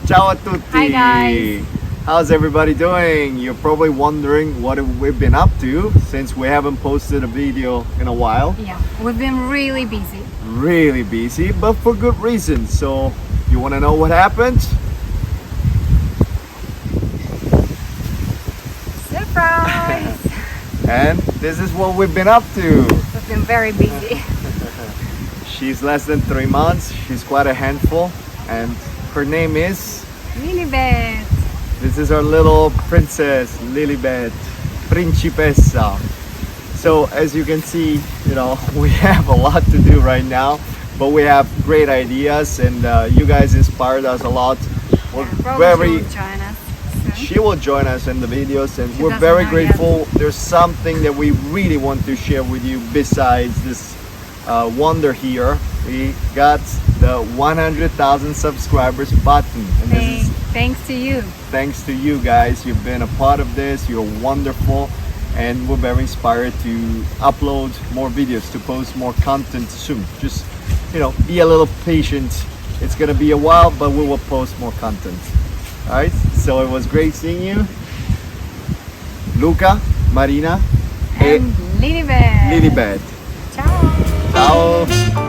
Ciao a tutti. Hi, guys. How's everybody doing? You're probably wondering what we've been up to since we haven't posted a video in a while. Yeah, we've been really busy. Really busy, but for good reasons. So, you want to know what happened? Surprise! And this is what we've been up to. We've been very busy. She's less than 3 months. She's quite a handful, and her name is. Lilibet. This is our little princess, Lilibet, Principessa. So as you can see, we have a lot to do right now, but we have great ideas, and you guys inspired us a lot. We're Probably she'll join us soon. She will join us in the videos, and She we're doesn't very know grateful. There's something that we really want to share with you besides this wonder here. We got the 100,000 subscribers button, and this is Thanks to you. thanks to you guys. You've been a part of this. You're wonderful, and we're very inspired to upload more videos, to post more content soon. Just be a little patient. It's gonna be a while, but we will post more content. All right. So it was great seeing you, Luca, Marina, And Lilibet. Lilibet. Ciao. Ciao.